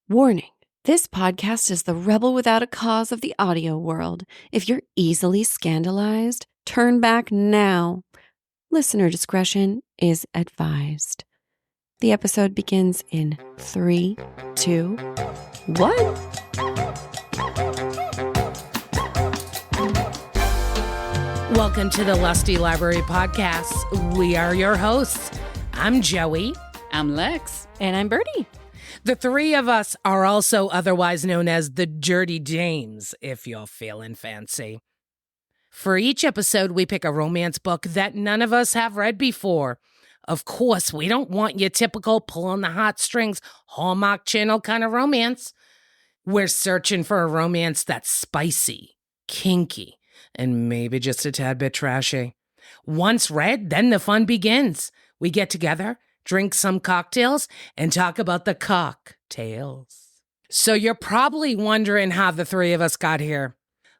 Warning. This podcast is the rebel without a cause of the audio world. If you're easily scandalized, turn back now. Listener discretion is advised. The episode begins in 3, 2, 1. Welcome to the Lusty Library Podcast. We are your hosts. I'm Joey. I'm Lexx. And I'm Birdie. The three of us are also otherwise known as the Dirty Dames, if you're feeling fancy. For each episode, we pick a romance book that none of us have read before. Of course, we don't want your typical pull on the heartstrings, Hallmark Channel kind of romance. We're searching for a romance that's spicy, kinky, and maybe just a tad bit trashy. Once read, then the fun begins. We get together, drink some cocktails, and talk about the cocktails. So you're probably wondering how the three of us got here.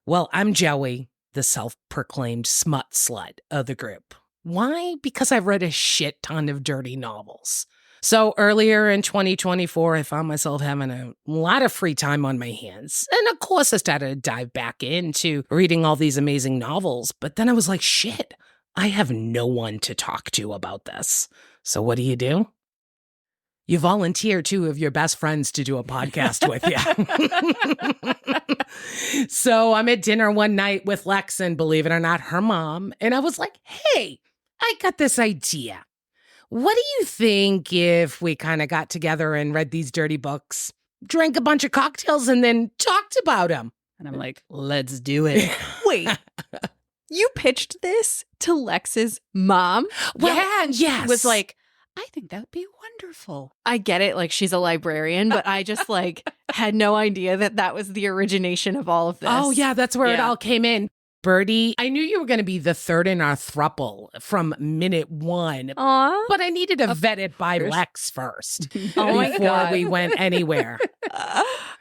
Well, I'm Joey, the self-proclaimed smut slut of the group. Why? Because I've read a shit ton of dirty novels. So earlier in 2024, I found myself having a lot of free time on my hands. And of course, I started to dive back into reading all these amazing novels. But then I was like, shit, I have no one to talk to about this. So what do? You volunteer two of your best friends to do a podcast with you. So I'm at dinner one night with Lexx and, believe it or not, her mom. And I was like, hey, I got this idea. What do you think if we kind of got together and read these dirty books, drank a bunch of cocktails, and then talked about them? And I'm like, let's do it. Wait, you pitched this to Lex's mom? Well, yeah, and she yes. was like, I think that would be wonderful. I get it, like she's a librarian, but I just had no idea that was the origination of all of this. Oh, yeah, that's where it Yeah. all came in. Birdie, I knew you were going to be the third in our throuple from minute one, Aw. but I needed to vet it by course. Lexx first Oh my before God. we went anywhere.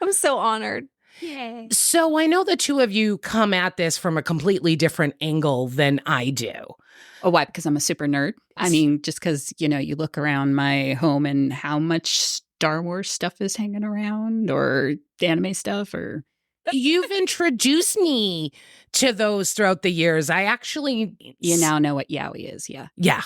I'm so honored. Yay. So I know the two of you come at this from a completely different angle than I do. Oh, why? Because I'm a super nerd? I mean, just because, you look around my home and how much Star Wars stuff is hanging around or anime stuff or... You've introduced me to those throughout the years. I actually... You now know what yaoi is, yeah. Yeah.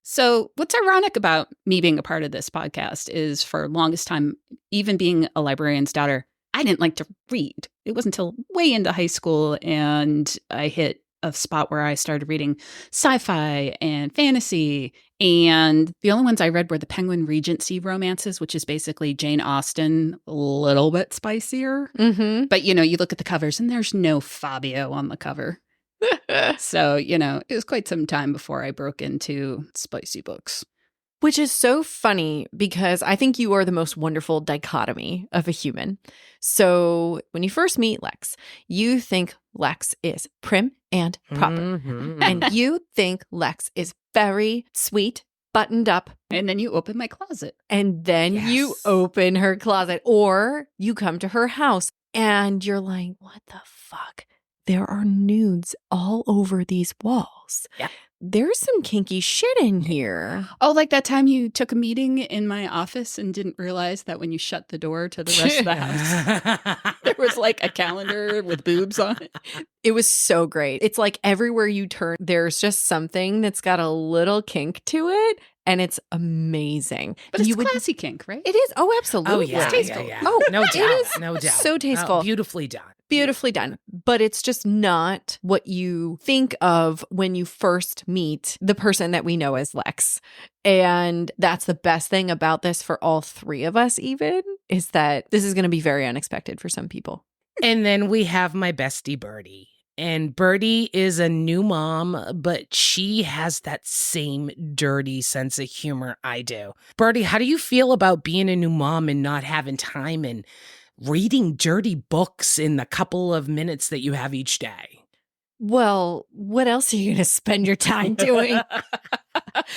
So what's ironic about me being a part of this podcast is for longest time, even being a librarian's daughter, I didn't like to read. It wasn't until way into high school and I hit a spot where I started reading sci-fi and fantasy. And the only ones I read were the Penguin Regency romances, which is basically Jane Austen, a little bit spicier. Mm-hmm. But, you look at the covers and there's no Fabio on the cover. So, it was quite some time before I broke into spicy books. Which is so funny because I think you are the most wonderful dichotomy of a human. So when you first meet Lexx, you think Lexx is prim and proper. Mhm. And you think Lexx is very sweet, buttoned up. And then you open my closet. And then you Yes. open her closet or you come to her house and you're like, what the fuck? There are nudes all over these walls. Yeah. There's some kinky shit in here. Oh, like that time you took a meeting in my office and didn't realize that when you shut the door to the rest of the house, there was like a calendar with boobs on it. It was so great. It's like everywhere you turn, there's just something that's got a little kink to it. And it's amazing. But it's You would- classy kink, right? It is. Oh, absolutely. Oh, yeah, It's tasteful. yeah. Oh, no it doubt. is No doubt. so tasteful. Oh, beautifully done. Beautifully done. But it's just not what you think of when you first meet the person that we know as Lexx. And that's the best thing about this for all three of us, even, is that this is going to be very unexpected for some people. And then we have my bestie Birdie. And Birdie is a new mom, but she has that same dirty sense of humor I do. Birdie, how do you feel about being a new mom and not having time and reading dirty books in the couple of minutes that you have each day? Well, what else are you going to spend your time doing?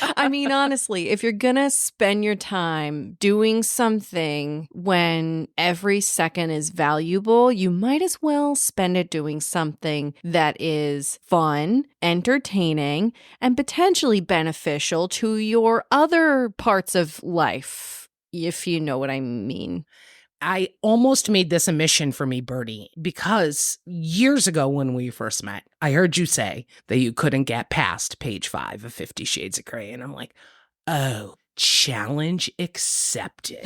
I mean, honestly, if you're going to spend your time doing something when every second is valuable, you might as well spend it doing something that is fun, entertaining, and potentially beneficial to your other parts of life. if you know what I mean. I almost made this a mission for me, Birdie, because years ago when we first met, I heard you say that you couldn't get past page 5 of 50 Shades of Grey. And I'm like, oh, challenge accepted.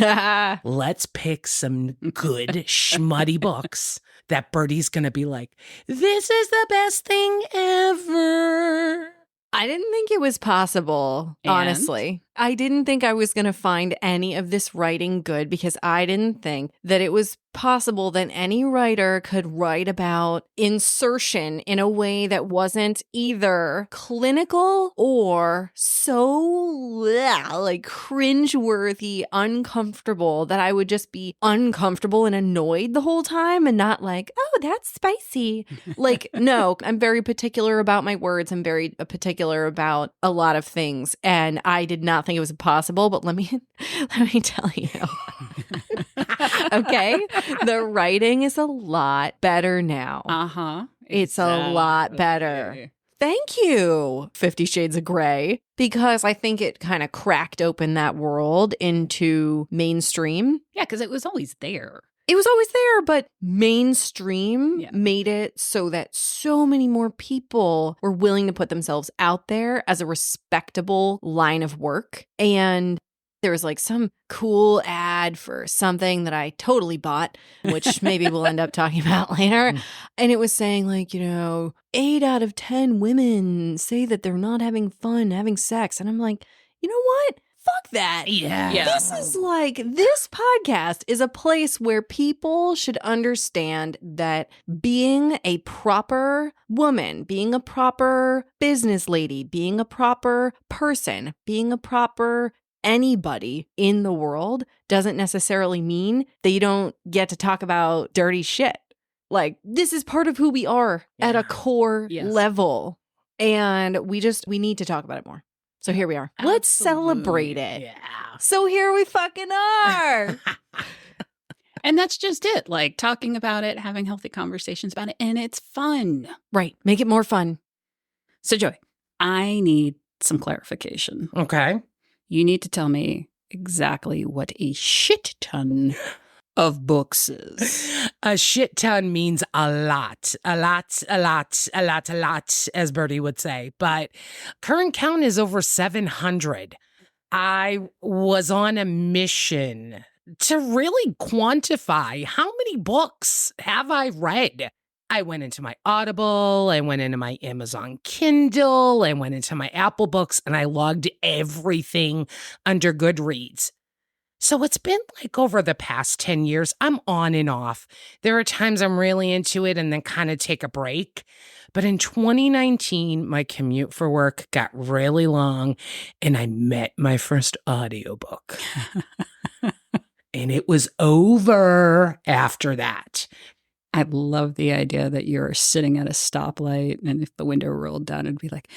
Let's pick some good schmutty books that Birdie's going to be like, this is the best thing ever. I didn't think it was possible, And? honestly. I didn't think I was going to find any of this writing good because I didn't think that it was possible that any writer could write about insertion in a way that wasn't either clinical or so like cringeworthy, uncomfortable that I would just be uncomfortable and annoyed the whole time and not like, oh, that's spicy. Like, no, I'm very particular about my words. I'm very particular about a lot of things. And I did not think it was possible, but let me tell you. Okay? The writing is a lot better now. Uh-huh. It's a lot better. Thank you, 50 Shades of Grey, because I think it kind of cracked open that world into mainstream. Yeah, because it was always there. It was always there, but mainstream Yeah. made it so that so many more people were willing to put themselves out there as a respectable line of work. And there was like some cool ad for something that I totally bought, which maybe we'll end up talking about later. And it was saying like, 8 out of 10 women say that they're not having fun having sex. And I'm like, you know what? Fuck that. Yeah. This is like, this podcast is a place where people should understand that being a proper woman, being a proper business lady, being a proper person, being a proper anybody in the world doesn't necessarily mean that you don't get to talk about dirty shit. Like, this is part of who we are at a core level. And we need to talk about it more. So here we are. Let's celebrate it. Yeah. So here we fucking are. And that's just it. Like talking about it, having healthy conversations about it, and it's fun. Right. Make it more fun. So, Joy, I need some clarification. Okay. You need to tell me exactly what a shit ton of books is. A shit ton means a lot, as Birdie would say. But current count is over 700. I was on a mission to really quantify how many books have I read. I went into my Audible, I went into my Amazon Kindle, I went into my Apple Books, and I logged everything under Goodreads. So it's been like over the past 10 years, I'm on and off. There are times I'm really into it and then kind of take a break. But in 2019, my commute for work got really long and I met my first audiobook. And it was over after that. I love the idea that you're sitting at a stoplight and if the window rolled down, it'd be like,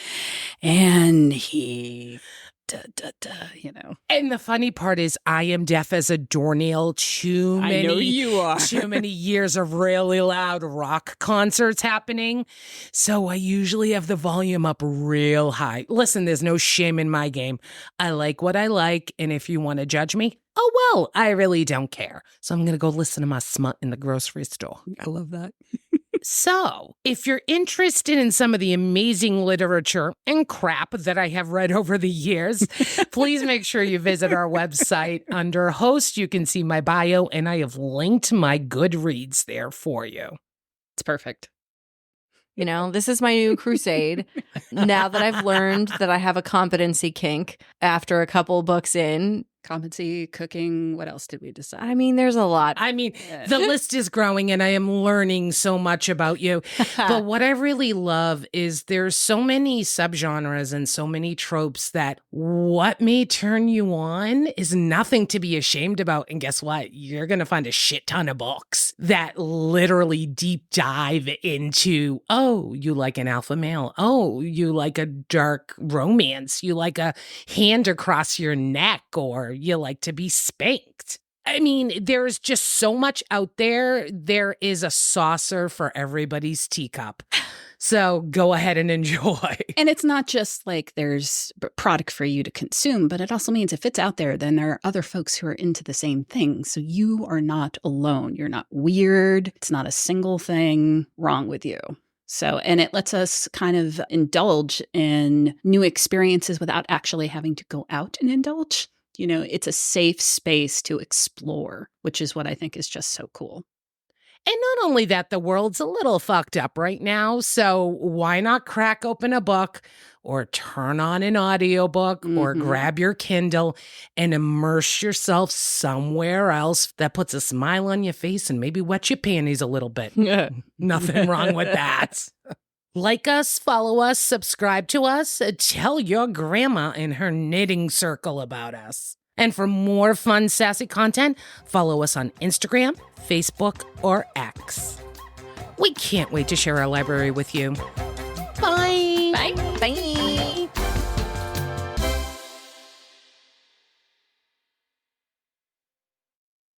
and he... And the funny part is I am deaf as a doornail. Too I know you are. Too many years of really loud rock concerts happening. So I usually have the volume up real high. Listen, there's no shame in my game. I like what I like. And if you want to judge me, oh, well, I really don't care. So I'm going to go listen to my smut in the grocery store. I love that. So, if you're interested in some of the amazing literature and crap that I have read over the years, please make sure you visit our website. Under host, you can see my bio, and I have linked my Goodreads there for you. It's perfect. This is my new crusade. Now that I've learned that I have a competency kink after a couple books in. Competency, cooking, what else did we decide? I mean, there's a lot. The list is growing and I am learning so much about you. But what I really love is there's so many subgenres and so many tropes that what may turn you on is nothing to be ashamed about. And guess what? You're going to find a shit ton of books that literally deep dive into, oh, you like an alpha male. Oh, you like a dark romance. You like a hand across your neck, or you like to be spanked. I mean, there's just so much out there. There is a saucer for everybody's teacup. So go ahead and enjoy. And it's not just like there's product for you to consume, but it also means if it's out there, then there are other folks who are into the same thing. So you are not alone. You're not weird. It's not a single thing wrong with you. So, and it lets us kind of indulge in new experiences without actually having to go out and indulge. You know, it's a safe space to explore, which is what I think is just so cool. And not only that, the world's a little fucked up right now. So why not crack open a book or turn on an audiobook or grab your Kindle and immerse yourself somewhere else that puts a smile on your face and maybe wet your panties a little bit. Nothing wrong with that. Like us, follow us, subscribe to us, tell your grandma in her knitting circle about us. And for more fun, sassy content, follow us on Instagram, Facebook, or X. We can't wait to share our library with you.